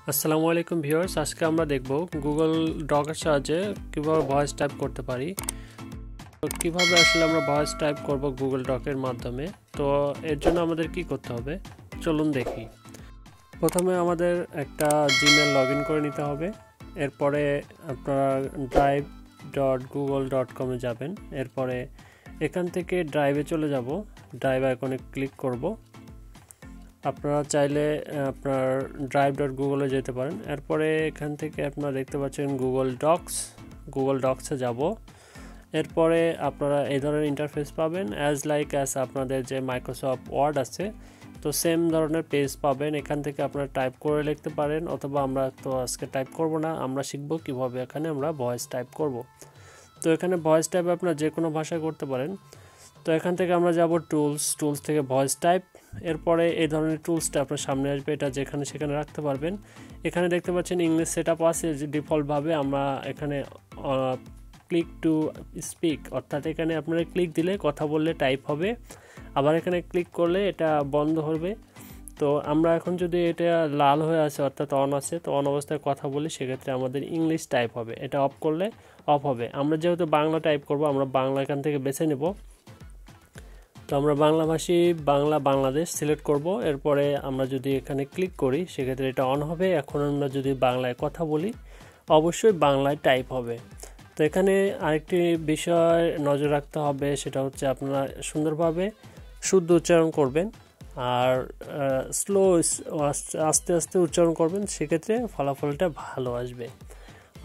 আসসালামু আলাইকুম ভিউয়ার্স, আজকে আমরা দেখব গুগল ডকের সাহায্যে কিভাবে ভয়েস টাইপ করতে পারি। তো কিভাবে আসলে আমরা ভয়েস টাইপ করব গুগল ডকের মাধ্যমে। তো এর জন্য আমাদের কি করতে হবে চলুন দেখি। প্রথমে আমাদের একটা জিমেল লগইন করে নিতে হবে। এরপরে আপনারা drive.google.com-এ যাবেন। এরপরে এখান থেকে ড্রাইভে চলে যাব। ড্রাইভ আইকনে ক্লিক করব। আপনারা চাইলে আপনার drive.google-এ যেতে পারেন। এরপরে এখান থেকে আপনারা দেখতে পাচ্ছেন গুগল ডকসে যাব। এরপরে আপনারা এই ধরনের ইন্টারফেস পাবেন অ্যাজ আপনাদের যে মাইক্রোসফট ওয়ার্ড আছে, তো সেম ধরনের পেজ পাবেন। এখান থেকে আপনারা টাইপ করে লিখতে পারেন, অথবা আমরা তো আজকে টাইপ করব না, আমরা শিখব কিভাবে এখানে আমরা ভয়েস টাইপ করব। তো এখানে ভয়েস টাইপ আপনারা যে কোনো ভাষায় করতে পারেন। তো এখান থেকে আমরা যাব টুলস থেকে ভয়েস টাইপ। এরপরে এই ধরনের টুলসটা আপনার সামনে আসবে, এটা যেখানে সেখানে রাখতে পারবেন। এখানে দেখতে পাচ্ছেন ইংলিশ সেটআপ আছে, যে ডিফল্টভাবে আমরা এখানে ক্লিক টু স্পিক, অর্থাৎ এখানে আপনারা ক্লিক দিলে কথা বললে টাইপ হবে, আবার এখানে ক্লিক করলে এটা বন্ধ হবে। তো আমরা এখন যদি এটা লাল হয়ে আছে অর্থাৎ অন আছে, তো অন অবস্থায় কথা বলি, সেক্ষেত্রে আমাদের ইংলিশ টাইপ হবে। এটা অফ করলে অফ হবে। আমরা যেহেতু বাংলা টাইপ করব, আমরা বাংলা এখান থেকে বেছে নেব। তো আমরা বাংলাভাষী বাংলাদেশ সিলেক্ট করব। এরপরে আমরা যদি এখানে ক্লিক করি, সেক্ষেত্রে এটা অন হবে। এখন আমরা যদি বাংলায় কথা বলি, অবশ্যই বাংলায় টাইপ হবে। তো এখানে আরেকটি বিষয় নজর রাখতে হবে, সেটা হচ্ছে আপনারা সুন্দরভাবে শুদ্ধ উচ্চারণ করবেন, আর স্লো আস্তে আস্তে উচ্চারণ করবেন, সেক্ষেত্রে ফলাফলটা ভালো আসবে,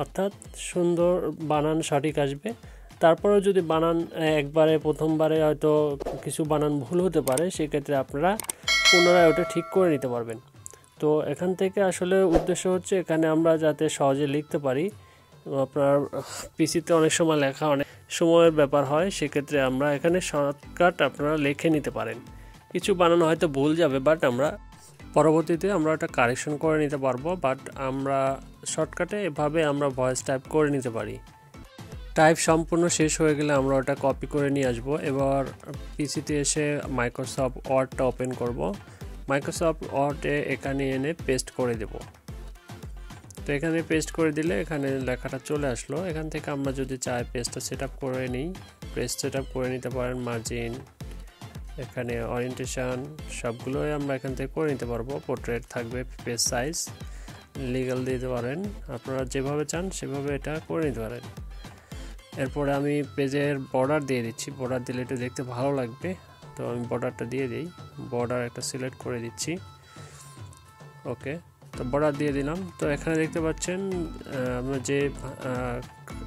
অর্থাৎ সুন্দর বানান সঠিক আসবে। তারপরেও যদি বানান প্রথমবারে হয়তো কিছু বানান ভুল হতে পারে, সেক্ষেত্রে আপনারা পুনরায় ওটা ঠিক করে নিতে পারবেন। তো এখান থেকে আসলে উদ্দেশ্য হচ্ছে এখানে আমরা যাতে সহজে লিখতে পারি। আপনার পিসিতে অনেক সময় লেখা অনেক সময়ের ব্যাপার হয়, সেক্ষেত্রে আমরা এখানে শর্টকাট আপনারা লিখে নিতে পারেন। কিছু বানানো হয়তো ভুল যাবে, বাট আমরা পরবর্তীতে আমরা ওটা কারেকশন করে নিতে পারবো। বাট আমরা শর্টকাটে এভাবে আমরা ভয়েস টাইপ করে নিতে পারি। টাইপ সম্পূর্ণ শেষ হয়ে গেলে আমরা ওটা কপি করে নিয়ে আসবো। এবার পিসিতে এসে মাইক্রোসফট ওয়ার্ডটা ওপেন করব। মাইক্রোসফট ওয়ার্ডে এখানে এনে পেস্ট করে দেব। তো এখানে পেস্ট করে দিলে এখানে লেখাটা চলে আসলো। এখান থেকে আমরা যদি চাই পেজটা সেট আপ করে নিই, পেজ সেট আপ করে নিতে পারেন। মার্জিন, এখানে ওরিয়েন্টেশন, সবগুলোই আমরা এখান থেকে করে নিতে পারবো। পোর্ট্রেট থাকবে, পেজ সাইজ, লিগ্যাল দিতে পারেন, আপনারা যেভাবে চান সেভাবে এটা করে নিতে পারেন। এরপরে আমি পেজের বর্ডার দিয়ে দিচ্ছি, বর্ডার দিলে একটু দেখতে ভালো লাগবে। তো আমি বর্ডারটা দিয়ে দিই, বর্ডার একটা সিলেক্ট করে দিচ্ছি। ওকে, তো বর্ডার দিয়ে দিলাম। তো এখানে দেখতে পাচ্ছেন আমরা যে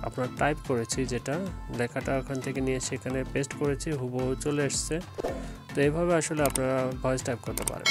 আপনার টাইপ করেছি, যেটা লেখাটা ওখান থেকে নিয়ে সেখানে পেস্ট করেছি, হুবহু চলে এসছে। তো এইভাবে আসলে আপনারা ভয়েস টাইপ করতে পারেন।